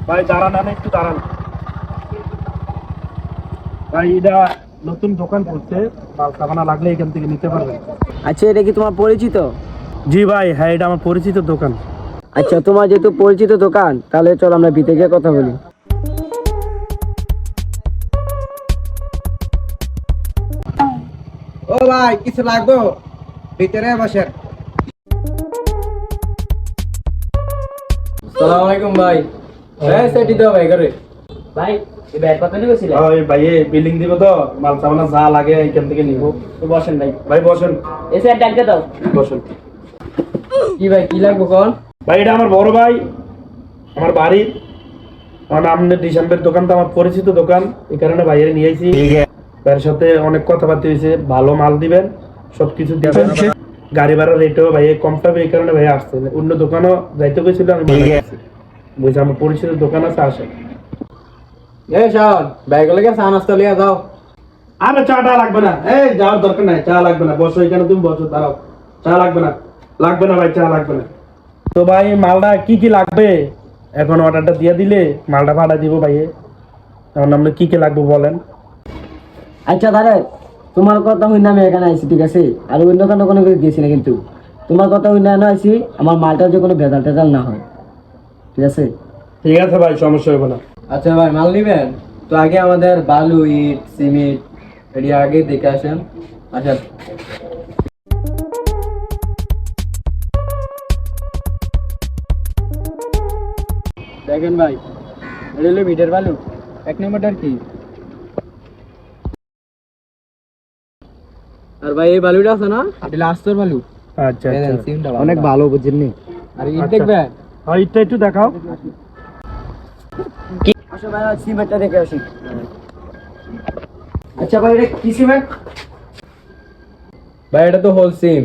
ভাই দাঁড়ান, আমি একটু দাঁড়ান ভাই। এটা নতুন দোকান করছে, মাল সাবানা লাগলে এখান থেকে নিতে পারবেন। আচ্ছা, এটা কি তোমার পরিচিত? জি ভাই, হ্যাঁ এটা আমার পরিচিত দোকান। আচ্ছা, তোমার যেহেতু পরিচিত দোকান, তাহলে চলো আমরা ভিতরে গিয়ে কথা বলি। ও ভাই, কিছু লাগবে? ভিতরে বসেন। আসসালামু আলাইকুম ভাই। হ্যাঁ, সেটি দাও ভাই করে। ভাই, এই ব্যাগ কত নিয়েছিলে? ওই ভাই বিলিং দিব তো, মাল সাবানা যা লাগে এখান থেকে নিব। বসেন ভাই। ভাই বসেন। এসে একটা ডাক দাও। বসেন। কি ভাই, কি লাগবে কোন? ভাই এটা আমার বড় ভাই, আমার বাড়ির, আমার আমনে ডিসেম্বর দোকান তো আমার পরিচিত দোকান, এই কারণে ভাইয়ের নিয়ে আইছি। ভাইয়ের সাথে অনেক কথাবার্তা হয়েছে, ভালো মাল দিবেন, সবকিছু দিবেন, গাড়ি ভাড়া রেটও ভাই কম পাবে, এই কারণে ভাই আসছে। অন্য দোকানও যাইতে গেছিল, আমি বুঝছি আমার পরিচিত দোকান আছে, আসে। এই শাওন, ব্যাগগুলোকে চা নাস্তা লিয়ে যাও। আরে চাটা লাগবে না, এই যাওয়ার দরকার নাই, চা লাগবে না, বসো এখানে, তুমি বসো, দাঁড়াও। চা লাগবে না, লাগবে না ভাই, চা লাগবে না। তো ভাই মালটা কি কি লাগবে এখন অর্ডারটা দিয়ে দিলে মালটা ভাড়া দিব ভাইয়ে। এখন আপনি কি কি লাগবে বলেন। আচ্ছা দাদা, তোমার কথা হই না আমি এখানে আইছি, ঠিক আছে? আর অন্য কোনো গেছি না, কিন্তু তোমার কথা হই না আইছি, আমার মালটা যে কোনো ভেজাল টেজাল না হয়, ঠিক আছে? ঠিক আছে ভাই, সমস্যা হবে না। আচ্ছা ভাই, মাল নিবেন তো আগে আমাদের বালু, ইট, সিমেন্ট এটি আগে দেখে আসেন। আচ্ছা, দেখেন ভাই, এটা হলো বিটের বালু। এক নম্বরটার কি? আর ভাই এই বালুটা আছে না, এটা হলো আস্তর বালু। আচ্ছা আচ্ছা, অনেক ভালো, বুঝছেন নি? আর ইট আচ্ছা। দেখবেন? হ্যাঁ এটা একটু দেখাও। আসো ভাই, সিমেন্টটা দেখে আসি। আচ্ছা ভাই, এটা কি সিমেন্ট? ভাই এটা তো হোল সিম।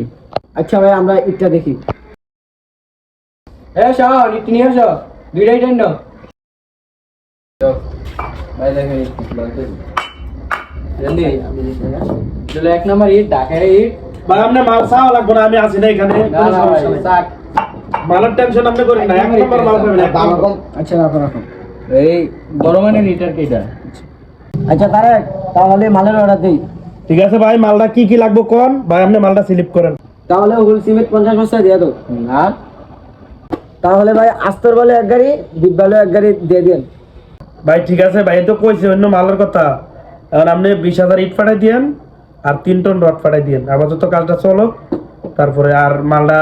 আচ্ছা ভাই, আমরা ইটটা দেখি। এ শাওন, ইট নিয়ে আসো, দুইটাই টেন্ড। ভাই দেখেন ইট লাগবে জলদি। চলো, এক নাম্বার ইট, ঢাকার ইট। ভাই আপনি মাল চাওয়া লাগবে না, আমি আছি না এখানে, না কোনো না ভাই, সমস্যা নেই। চাক। মালের টেনশন আপনি করেন না, এক নম্বর মাল পাবেন, এক নম্বর। আচ্ছা, রাখো রাখো। এই বড় মানের ইটার কেটা? আচ্ছা তারেক, তাহলে মালের অর্ডার দিই। ঠিক আছে ভাই, মালটা কি কি লাগবে কোন ভাই, আপনি মালটা সিলেক্ট করেন। তাহলে হোল সিমেন্ট 50 বস্তা দিয়ে দাও। আর তাহলে ভাই আস্তর বালু এক গাড়ি, বিট বালু এক গাড়ি দিয়ে দেন। ভাই ঠিক আছে ভাই, তো কইছে অন্য মালের কথা। এখন আপনি 20,000 ইট পাঠাই দিয়েন আর 3 টন রড পাঠাই দিয়েন, আপাতত কাজটা চলো, তারপরে আর মালটা